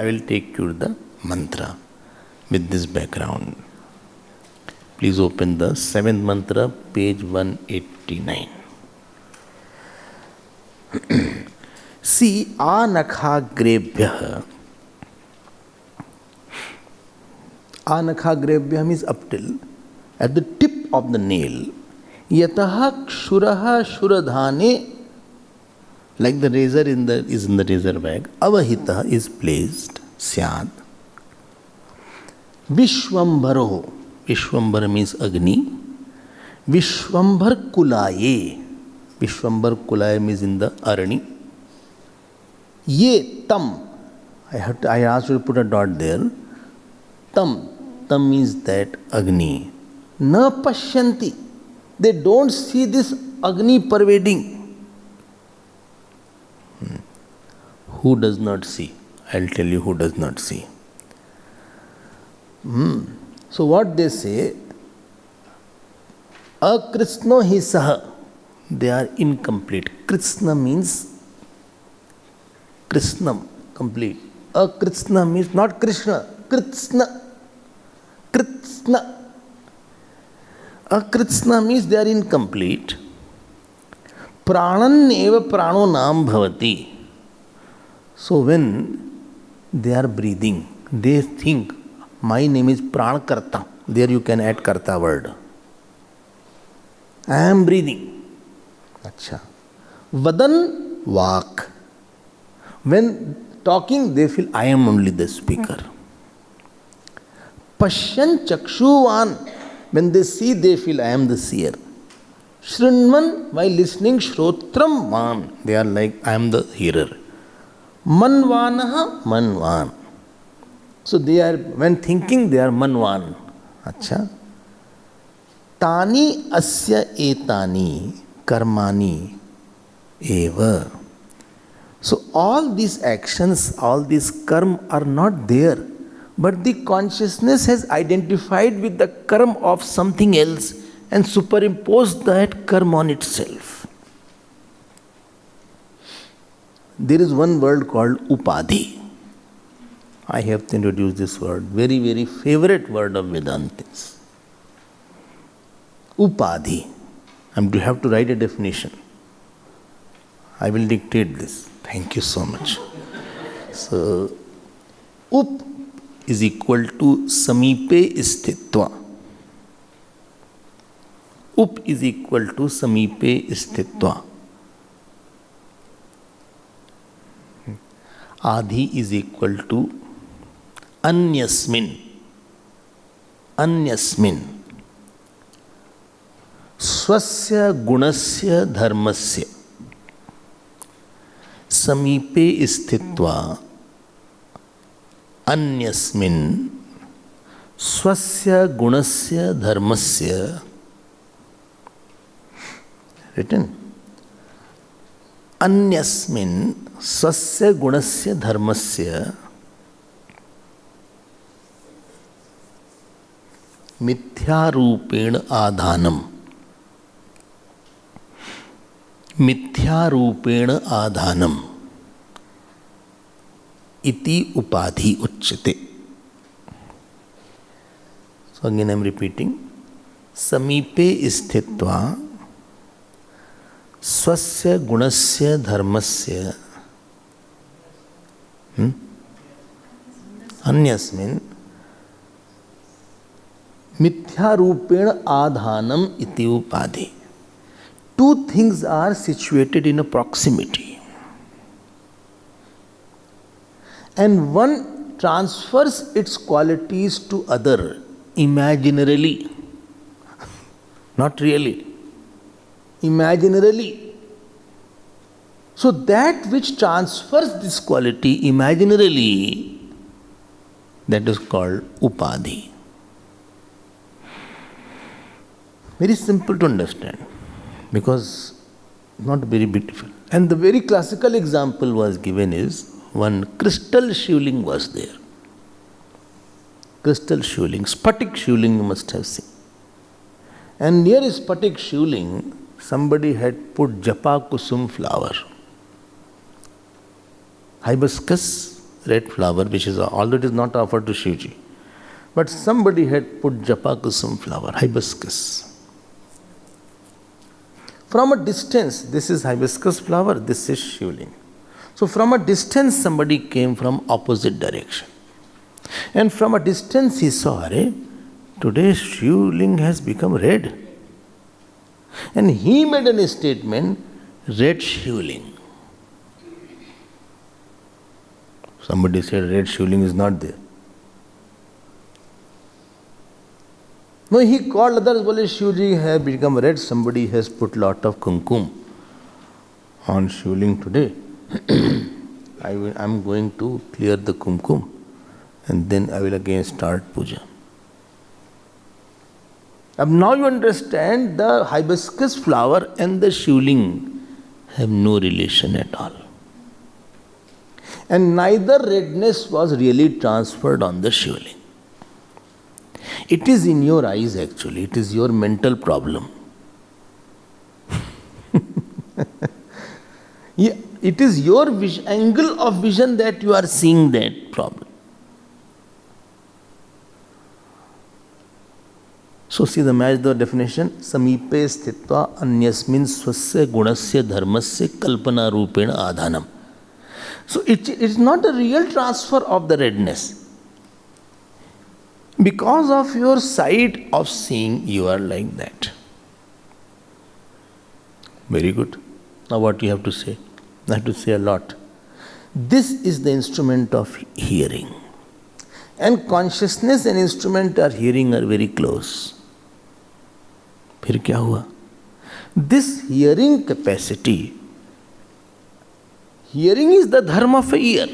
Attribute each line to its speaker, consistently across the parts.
Speaker 1: I will take you to the mantra with this background. Please open the 7th mantra, page 189. See, anakhagrebhyah. Anakhagrebhyah means up till, at the tip of the nail. Yataha kshuraha shuradhane, like the razor is in the razor bag. Avahita is placed, syad. Vishwambharo. Vishwambhara means Agni. Vishwambhar kulaye. Vishwambhar kulaye means in the Arani. Ye tam. I asked you to put a dot there. Tam. Tam means that Agni. Na pashyanti. They don't see this Agni pervading. Who does not see? I'll tell you who does not see. So what they say, akritsno hi saha, they are incomplete. Kritsna means Krishnam, complete. Akritsna means not Krishna, Kritsna. Kritsna. Akritsna means they are incomplete. Pranan eva prano nam bhavati. So when they are breathing, they think, my name is Prankarta. There you can add Karta word. I am breathing. Acha. Vadan Vak. When talking, they feel I am only the speaker. Pashyan Chakshuvan. When they see, they feel I am the seer. Shrinvan, while listening, Shrotram Van. They are like I am the hearer. Manvanaha Manvan. So they are, when thinking, they are manvan. Acha. Tani asya etani karmani eva. So all these actions, all these karma are not there, but the consciousness has identified with the karma of something else and superimposed that karma on itself. There is one word called upadhi. I have to introduce this word, very, very favorite word of Vedantins. Upadhi. I have to write a definition. I will dictate this. Thank you so much. So, up is equal to samipe istitva. Up is equal to samipe istitva. Adhi is equal to Anyasmin. Anyasmin. Swasya gunasya dharmasya. Samipe istitva. Anyasmin. Swasya gunasya dharmasya. Written. Anyasmin. Swasya gunasya dharmasya. मिथ्यारूपेण आधानम. मिथ्यारूपेण आधानम इति उपाधि उच्यते. So again I am repeating. समीपे स्थित्वा स्वस्य गुणस्य धर्मस्य अन्यस्मिन् मिथ्यारूपेण आधानम इति उपाधि. Two things are situated in a proximity, and one transfers its qualities to other imaginarily, not really, imaginarily. So that which transfers this quality imaginarily, that is called upadhi. Very simple to understand, because not very beautiful. And the very classical example was given is, one crystal shivling was there. Crystal shivling, Spatik shivling you must have seen. And near Spatik shivling, somebody had put Japa Kusum flower. Hibiscus red flower, which is, although it is not offered to Shivji, but somebody had put Japa Kusum flower, hibiscus. From a distance, this is hibiscus flower, this is Shivling. So from a distance, somebody came from opposite direction. And from a distance he saw, today Shivling has become red. And he made a statement, red Shivling. Somebody said red Shivling is not there. No, he called others, bole Shivji has become red, somebody has put lot of kumkum on Shivling today. I am going to clear the kumkum and then I will again start puja. Now you understand the hibiscus flower and the Shivling have no relation at all. And neither redness was really transferred on the Shivling. It is in your eyes actually, it is your mental problem. Yeah, it is your angle of vision that you are seeing that problem. So see the match the definition. Samipe sthitva anyasmin swasya gunasya dharmasya kalpana rupena adhanam. So it is not a real transfer of the redness. Because of your sight of seeing, you are like that. Very good. Now what you have to say? I have to say a lot. This is the instrument of hearing. And consciousness and instrument of hearing are very close. फिर क्या हुआ? This hearing capacity, hearing is the dharma of a ear.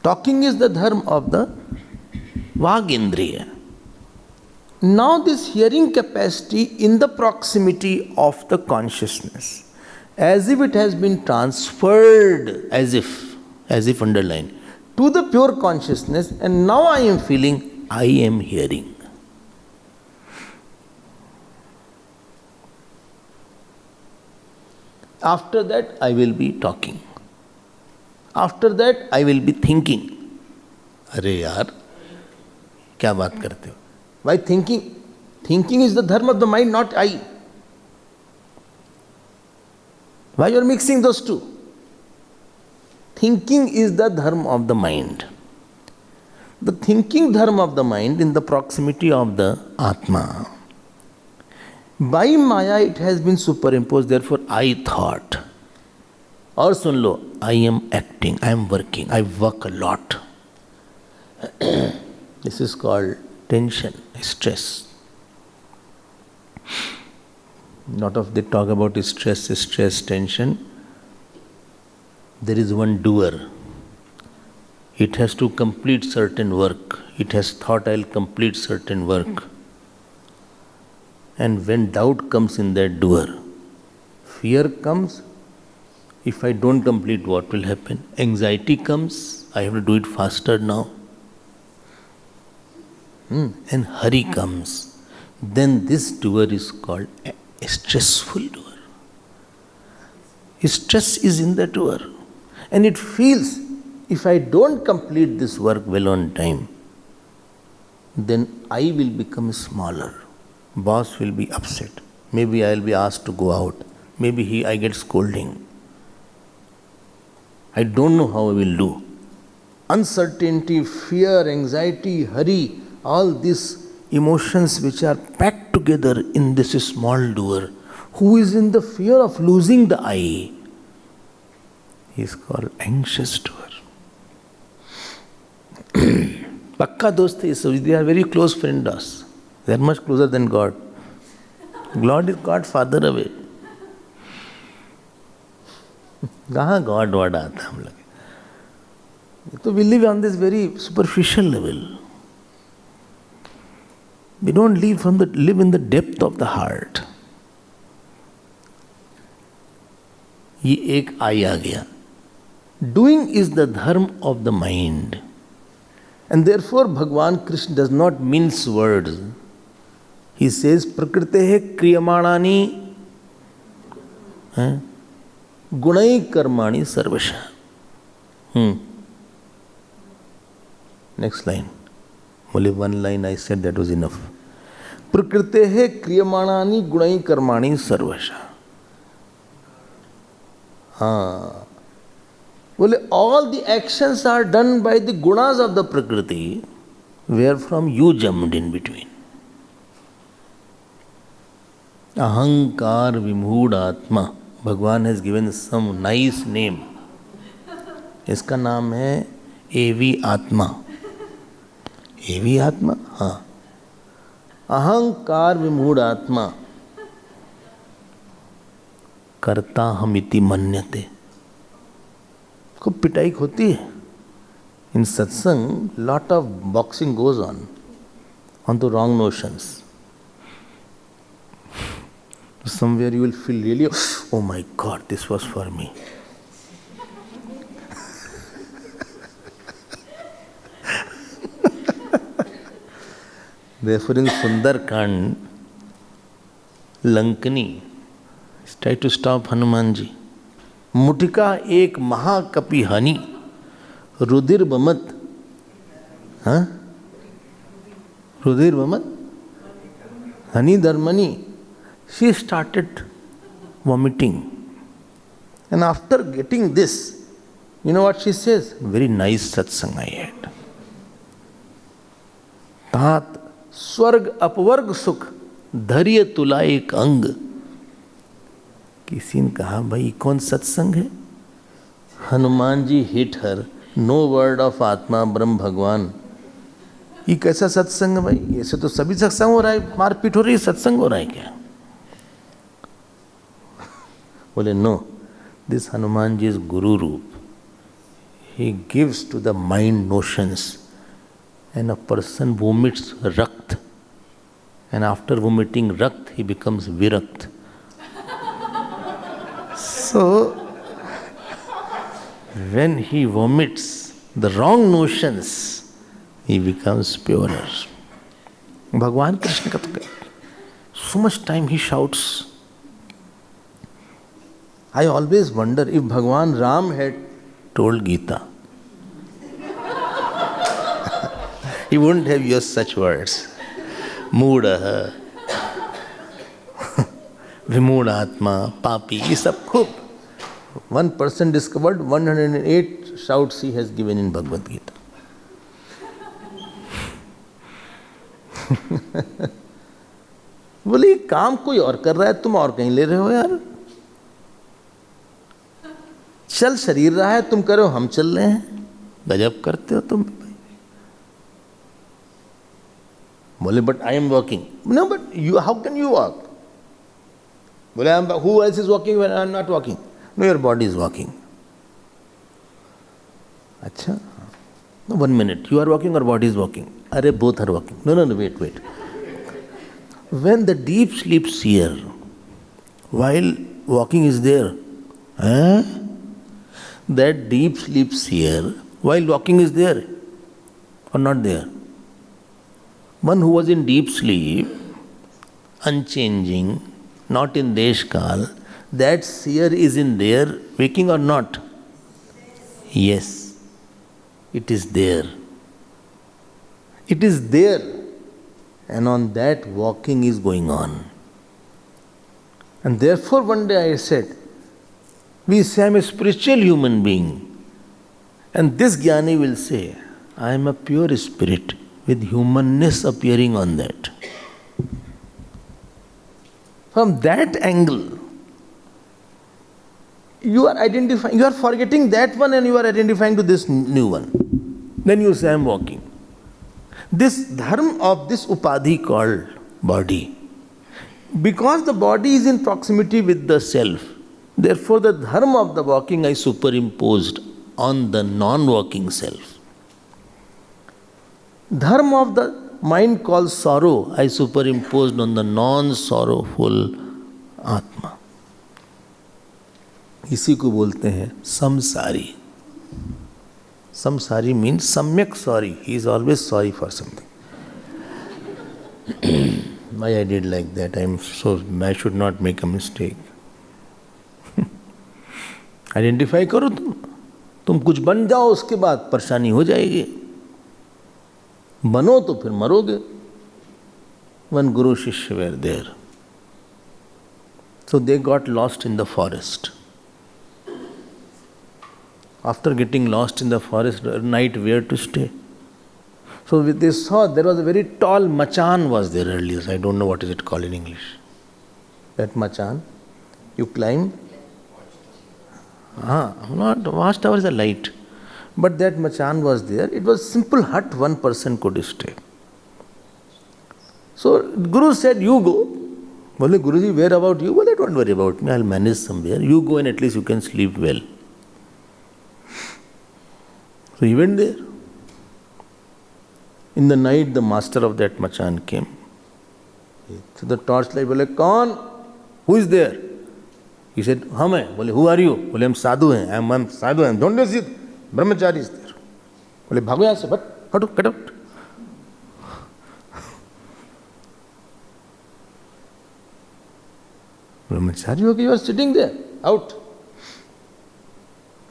Speaker 1: Talking is the dharma of the Vagindriya. Now this hearing capacity in the proximity of the consciousness, as if it has been transferred, as if underlined, to the pure consciousness, and now I am feeling, I am hearing. After that, I will be talking. After that, I will be thinking. अरे यार, क्या बात करते हो? Why thinking? Thinking is the dharma of the mind, not I. Why you are mixing those two? Thinking is the dharma of the mind. The thinking dharma of the mind in the proximity of the Atma. By Maya it has been superimposed, therefore I thought. Or sun lo, I am acting, I am working, I work a lot. This is called tension, stress. Lot of they talk about stress, tension. There is one doer. It has to complete certain work. It has thought, I'll complete certain work. And when doubt comes in that doer, fear comes, if I don't complete, what will happen? Anxiety comes, I have to do it faster now. And hurry comes. Then this doer is called a stressful doer. Stress is in the doer. And it feels, if I don't complete this work well on time, then I will become smaller. Boss will be upset. Maybe I will be asked to go out. Maybe I get scolding. I don't know how I will do. Uncertainty, fear, anxiety, hurry, all these emotions which are packed together in this small doer, who is in the fear of losing the I, he is called anxious doer. Pakka dost hai, so they are very close friends to us. They are much closer than God. God is God farther away. कहाँ God word आता हम लोग? So we live on this very superficial level. We don't live in the depth of the heart. ये एक आई आ गया. Doing is the dharma of the mind. And therefore Bhagwan Krishna does not mince words. He says, Prakritehe kriyamanani gunai karmani sarvasha. Next line, बोले one line I said that was enough. प्रकृतेः क्रियमाणानि गुणैः कर्माणि सर्वशः. हाँ, बोले all the actions are done by the gunas of the Prakriti, wherefrom you jumped in between. Ahankar Vimhud Atma, भगवान has given some nice name. इसका नाम है एवी आत्मा. एवी आत्मा, हाँ. अहंकार विमूढ़ आत्मा कर्ता हमिति मन्यते. खूब पिटाई होती है in satsang. Lot of boxing goes on to wrong notions. Somewhere you will feel really, oh my god, this was for me. Therefore in Sundarkand, Lankani tried to stop Hanumanji. मुटिका एक महाकपि हनी रुधिर बमत. हाँ, रुधिर बमत Honey Dharmani. She started vomiting, and after getting this, you know what she says? Very nice satsang I had. तात स्वर्ग अपवर्ग सुख धैर्य तुला एक अंग. किसी ने कहा भाई कौन सत्संग है? Hanuman ji hit her, no word of atma Brahm भगवान. ये कैसा सत्संग है भाई? ऐसे तो सभी सत्संग हो रहा है, मारपीट हो रही है, सत्संग हो रहा है क्या? बोले no, this Hanuman ji is guru roop. He gives to the mind notions, and a person vomits rakt, and after vomiting rakt he becomes virakt. So when he vomits the wrong notions, he becomes purer. Bhagwan Krishna ka to so much time he shouts. I always wonder if Bhagwan Ram had told Gita, he wouldn't have used such words. Moodah, Vimoodatma, Papi, ये सब खूब. One person discovered 108 shouts he has given in Bhagavad Gita. बोले ये काम कोई और कर रहा है, तुम और कहीं ले रहे हो यार. चल शरीर रहा है, तुम करो, हम चल रहे हैं. गजब करते हो तुम. बोले but I am walking. No but you, how can you walk? बोले who else is walking when I am not walking? No, your body is walking. अच्छा, no, 1 minute, you are walking और बॉडी इज वॉकिंग. अरे both are walking. No no no, wait wait. When the deep sleep seer while walking is there, that deep sleep seer while walking is there or not there? One who was in deep sleep, unchanging, not in Deshkal, that seer is in there, waking or not? Yes, it is there. It is there, and on that walking is going on. And therefore one day I said, we say I am a spiritual human being, and this Jnani will say, I am a pure spirit with humanness appearing on that. From that angle, you are identifying, you are forgetting that one and you are identifying to this new one. Then you say, I am walking. This dharma of this upadhi called body, because the body is in proximity with the self, therefore the dharma of the walking I superimposed on the non-walking self. Dharma of the mind called sorrow I superimposed on the non-sorrowful Atma. इसी को बोलते हैं samsari. Samsari means samyak sorry. He is always sorry for something. Why I did like that? I should not make a mistake. Identify करो तुम. तुम कुछ बन जाओ, उसके बाद परेशानी हो जाएगी, बनो तो फिर मरोगे. One Guru Shishya were there. So they got lost in the forest. After getting lost in the forest, at night where to stay? So they saw there was a very tall machan was there earlier. I don't know what is it called in English. That machan, you climb. Not watchtower is a light. But that machan was there. It was simple hut, one person could stay. So Guru said, you go. Bole, Guruji, where about you? Well, don't worry about me. I'll manage somewhere. You go and at least you can sleep well. So he went there. In the night, the master of that machan came. So the torchlight, bole, Kaun? Who is there? He said, Hum hai. Bole, who are you? Bole, I'm sadhu hai. I'm sadhu hai. Don't you see? Brahmachari is there. Bole, bhago yahan se, but get out. Brahmachari, okay, you are sitting there, out.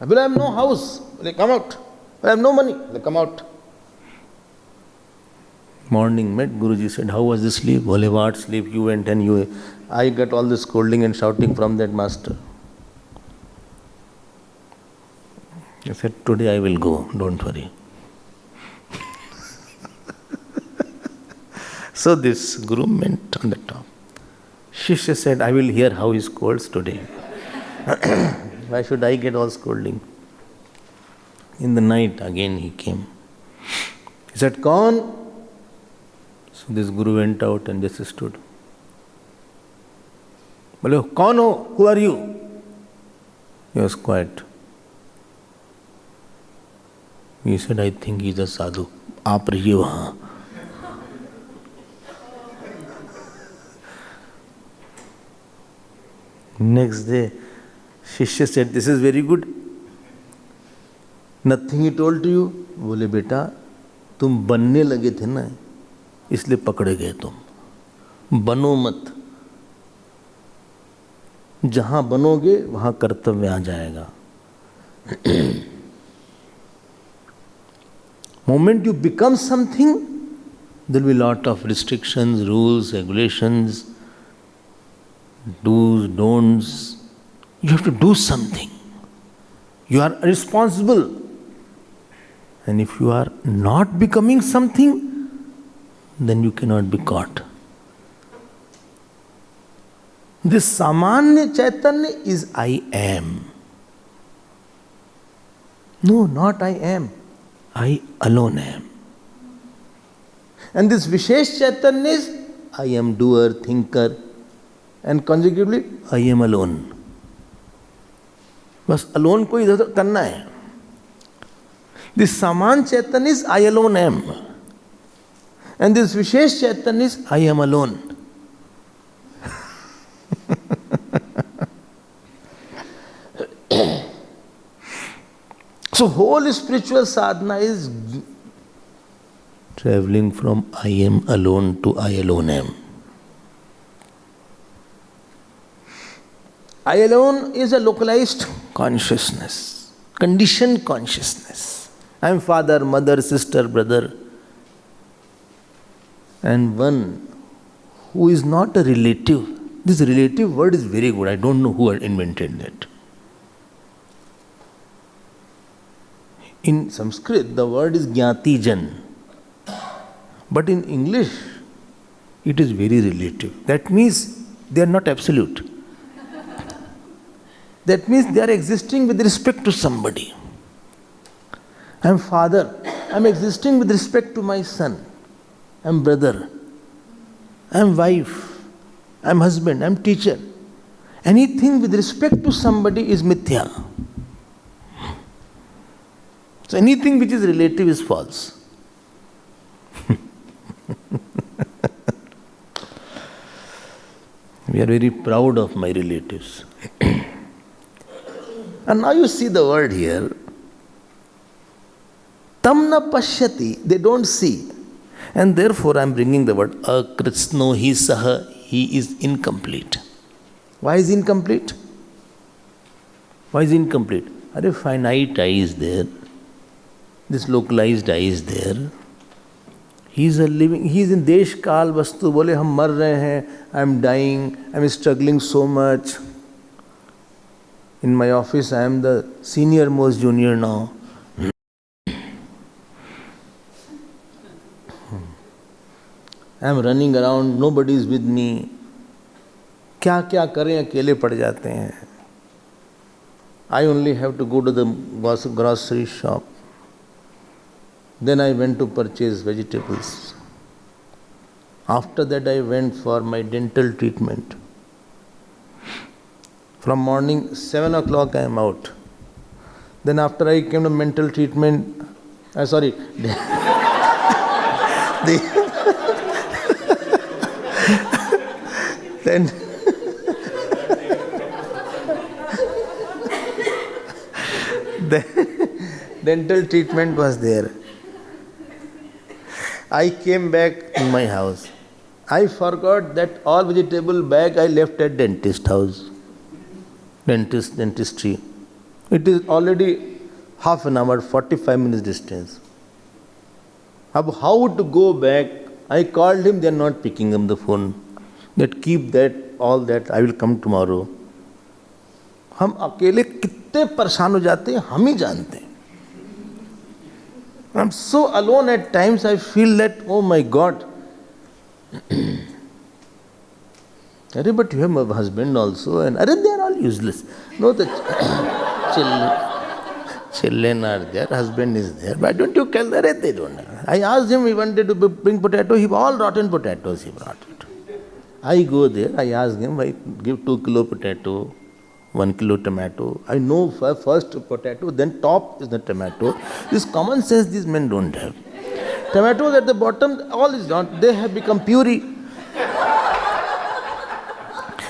Speaker 1: I have no house. Bole, come out. I have no money. Bole, come out. Morning met, Guruji said, how was the sleep? Bole, what sleep? You went and I got all the scolding and shouting from that master. I said, today I will go, don't worry. So this Guru went on the top. Shishya said, I will hear how he scolds today. Why should I get all scolding? In the night again he came. He said, Kaun? So this Guru went out and just stood. Bole, Kaun ho? Who are you? He was quiet. He said, I think he is a sadhu. Aap rahiye wahan. Next day, Shishya said, this is very good. Nothing he told to you? Bole, beta, तुम बनने लगे थे ना, इसलिए पकड़े गए तुम. बनो मत. जहां बनोगे वहां कर्तव्य आ जाएगा. Moment you become something, there will be lot of restrictions, rules, regulations, do's, don'ts. You have to do something. You are responsible. And if you are not becoming something, then you cannot be caught. This Samanya Chaitanya is I am. No, not I am. I alone am. And this Vishesh Chaitanya is I am doer, thinker, and consecutively I am alone. बस alone को इधर करना है. This Saman Chaitanya is I alone am. And this Vishesh Chaitanya is I am alone. So whole spiritual sadhana is traveling from I am alone to I alone am. I alone is a localized consciousness, conditioned consciousness. I am father, mother, sister, brother. And one who is not a relative. This relative word is very good. I don't know who invented that. In Sanskrit, the word is Jnatijan. But in English, it is very relative. That means they are not absolute. That means they are existing with respect to somebody. I am father. I am existing with respect to my son. I am brother. I am wife. I am husband. I am teacher. Anything with respect to somebody is mithya. So anything which is relative is false. We are very proud of my relatives. And now you see the word here. Tam na pashyati, they don't see. And therefore I am bringing the word akritsno hi saha, he is incomplete. Why is he incomplete? Why is incomplete? Arey, finite I is there. This localized I is there. He is a living, he is in desh kaal vastu. बोले हम मर रहे हैं, I am dying, I am struggling so much. In my office I am the senior most junior now. I am running around, nobody is with me. क्या क्या करें, अकेले पड़ जाते हैं. I only have to go to the grocery shop. Then I went to purchase vegetables. After that I went for my dental treatment. From morning 7 o'clock I am out. Then after I came to mental treatment, then dental treatment was there. I came back in my house. I forgot that all vegetable bag I left at dentist house. Dentistry. It is already half an hour, 45 minutes distance. How to go back? I called him, they are not picking up the phone. That keep that, all that, I will come tomorrow. हम अकेले कितने परेशान हो जाते हैं हम ही जानते हैं. I'm so alone at times, I feel that, oh my God. But you have a husband also, and they are all useless. No, the children are there, husband is there. Why don't you tell them? They don't have. I asked him, he wanted to bring potato, all rotten potatoes he brought it. I go there, I ask him, I give 2 kilo potato, 1 kilo tomato. I know first potato, then top is the tomato. This common sense these men don't have. Tomatoes at the bottom, all is not, they have become puree.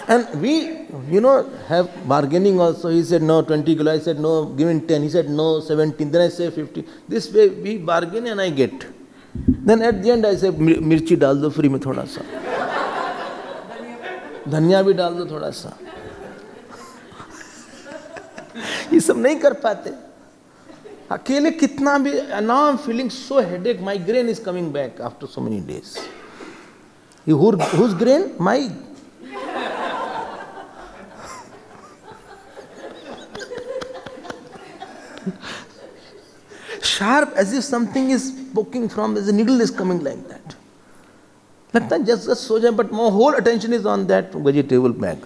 Speaker 1: And we, have bargaining also. He said, no, 20 kilo. I said, no, give him 10. He said, no, 17. Then I say 50. This way we bargain and I get. Then at the end I say, mirchi dal do free mein thoda sa. धनिया भी डाल दो थोड़ा सा. ये सब नहीं कर पाते अकेले कितना भी. Now I'm feeling so headache, my brain is coming back after so many days. Whose brain? My. Sharp, as if something is poking from, as a needle is coming like that. लगता है just सो जाए, but my whole attention is on that vegetable bag.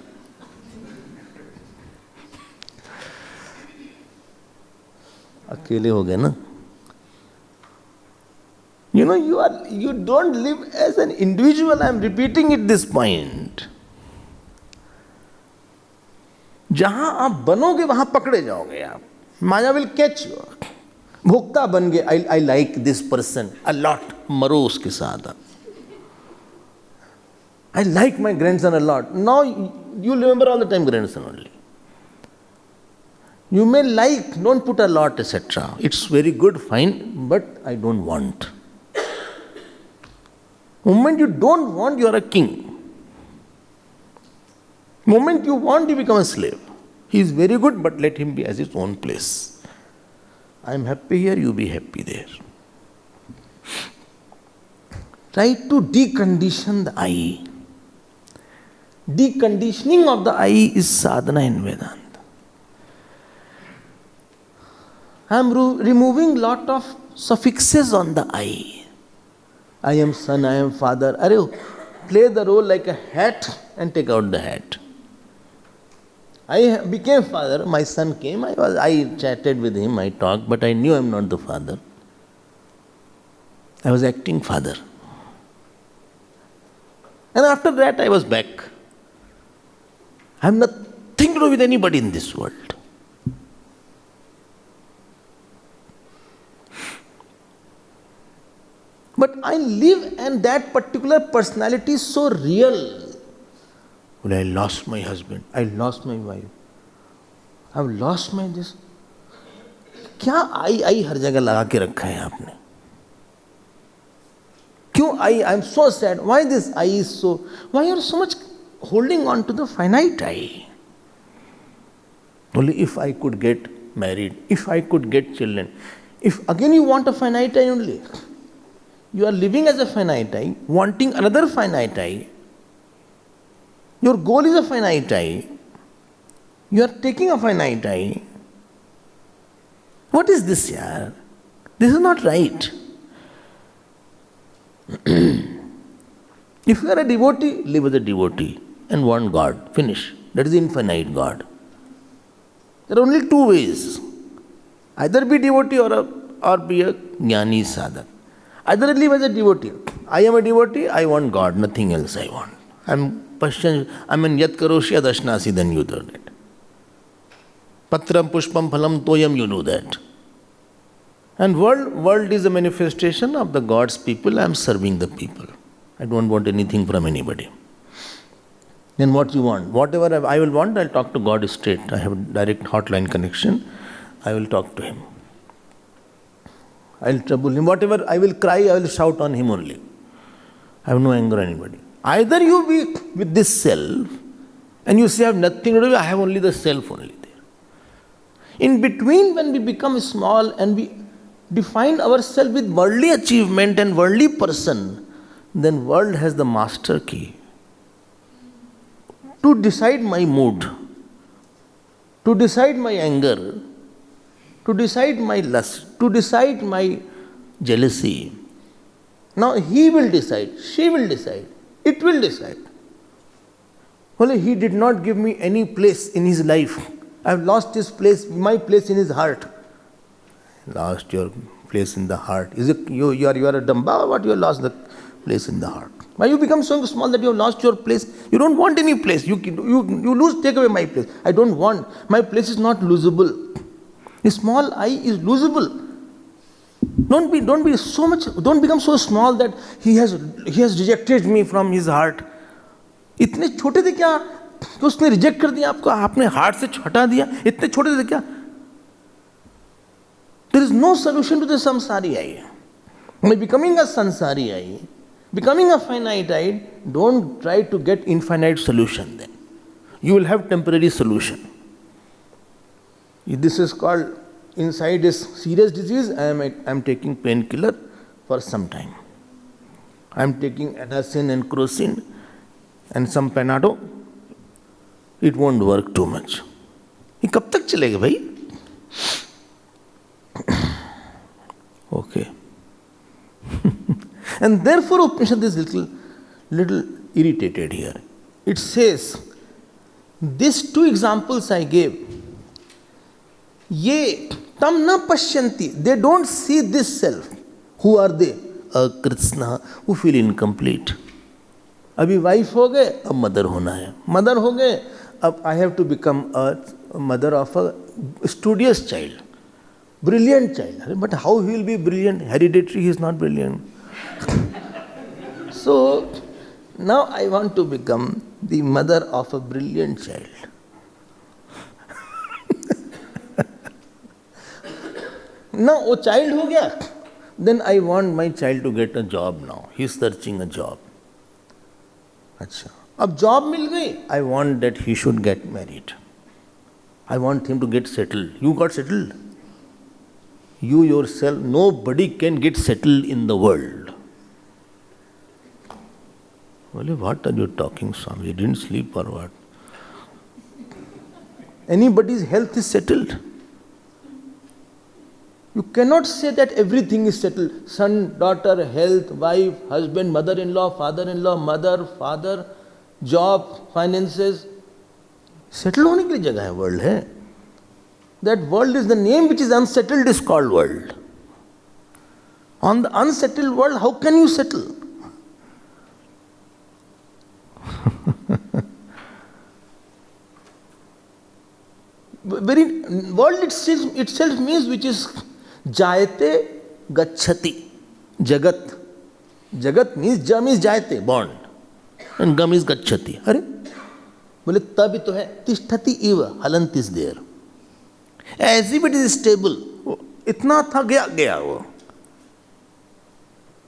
Speaker 1: अकेले हो गए ना. You don't live as an individual. I am repeating it this point. जहां आप बनोगे वहां पकड़े जाओगे आप. Maya will catch you. भोक्ता बन गए. I like this person a lot. मरो उसके साथ. I like my grandson a lot. Now you remember all the time grandson only. You may like, don't put a lot, etc. It's very good, fine, but I don't want. Moment you don't want, you are a king. Moment you want, you become a slave. He is very good, but let him be as his own place. I am happy here, you be happy there. Try to decondition the I. Deconditioning of the I is sadhana in Vedanta. I am removing lot of suffixes on the I. I am son, I am father. Play the role like a hat and take out the hat. I became father, my son came, I chatted with him, I talked, but I knew I am not the father. I was acting father. And after that I was back. I have nothing to do with anybody in this world. But I live, and that particular personality is so real. Well, I lost my husband, I lost my wife, I have lost my this. क्या आई हर जगह लगा के रखा है आपने? क्यों I am so sad. Why this I is so? Why you are so much holding on to the finite I? Only if I could get married, if I could get children. If again you want a finite I only, you are living as a finite I, wanting another finite I. Your goal is a finite I. You are taking a finite I. What is this, yaar? This is not right. If you are a devotee, live as a devotee and want God. Finish. That is the infinite God. There are only two ways. Either be devotee or be a jnani sadhak. Either live as a devotee. I am a devotee, I want God, nothing else I want. I mean, yat karoshi adashnasi, then you do it. Patram pushpam phalam toyam, you do that. And world is a manifestation of the God's people. I am serving the people. I don't want anything from anybody. Then what you want? Whatever I will want, I'll talk to God straight. I have a direct hotline connection. I will talk to Him. I'll trouble Him. Whatever I will cry, I will shout on Him only. I have no anger on anybody. Either you be with this self and you say I have nothing to do, I have only the self only there. In between, when we become small and we define ourselves with worldly achievement and worldly person, then world has the master key to decide my mood, to decide my anger, to decide my lust, to decide my jealousy. Now he will decide, she will decide, it will decide. Well, he did not give me any place in his life. I have lost his place, my place in his heart. Lost your place in the heart. Is it you are a damba or what? You have lost the place in the heart. Why you become so small that you have lost your place? You don't want any place. You lose, take away my place. I don't want. My place is not losable. A small I is losable. Don't be so much. Don't become so small that he has rejected me from his heart. इतने छोटे थे क्या कि उसने reject कर दिया आपको, आपने हार्ट से हटा दिया? इतने छोटे थे क्या? There is no solution to the samsari I. By becoming a sansari I, becoming a finite I, don't try to get infinite solution then. You will have temporary solution. This is called, inside is serious disease, I am taking painkiller for some time. I am taking Anacin and Crocin and some Panado. It won't work too much. ये कब तक चलेगा भाई? Okay. And therefore Upanishad is little irritated here. It says, these two examples I gave, ye tam na pashyanti, they don't see this self. Who are they? A Krishna, who feel incomplete. अभी wife हो गए, अब mother होना है. Mother हो गए, अब I have to become a mother of a studious child, brilliant child. But how he will be brilliant? Hereditary, he is not brilliant. So now I want to become the mother of a brilliant child. Now वो child हो गया, then I want my child to get a job now. He is searching a job. अच्छा, अब job मिल गई. I want that he should get married. I want him to get settled. You got settled? You yourself, nobody can get settled in the world. Well, what are you talking, Swami? You didn't sleep or what? Anybody's health is settled. You cannot say that everything is settled. Son, daughter, health, wife, husband, mother-in-law, father-in-law, mother, father, job, finances. Settled होने के लिए जगह है, world है. That world is the name which is unsettled is called world. On the unsettled world, how can you settle? Very world itself means which is jayate gacchati. Jagat. Jagat means ja means jayate, born. And gam is gacchati. अरे बोले तभी तो है तिष्ठति इव हलंत is there. As if it is stable. इतना था गया वो.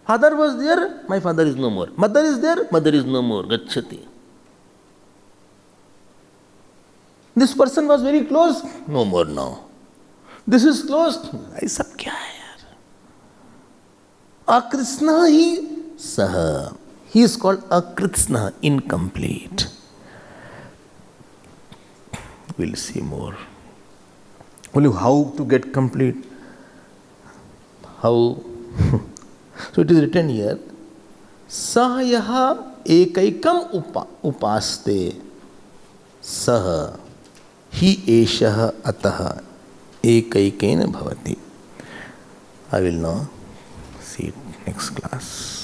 Speaker 1: Father was there, my father is no more. Mother is there, mother is no more. Gacchati. This person was very close, no more now. This is close, ये सब क्या है यार? अकृत्स्न ही सह. He is called akritsna, incomplete. We'll see more. Only how to get complete? How? So it is written here, sah yaha ekaikam upaste sah hi eshah atah ekaikena bhavati. I will now see it next class.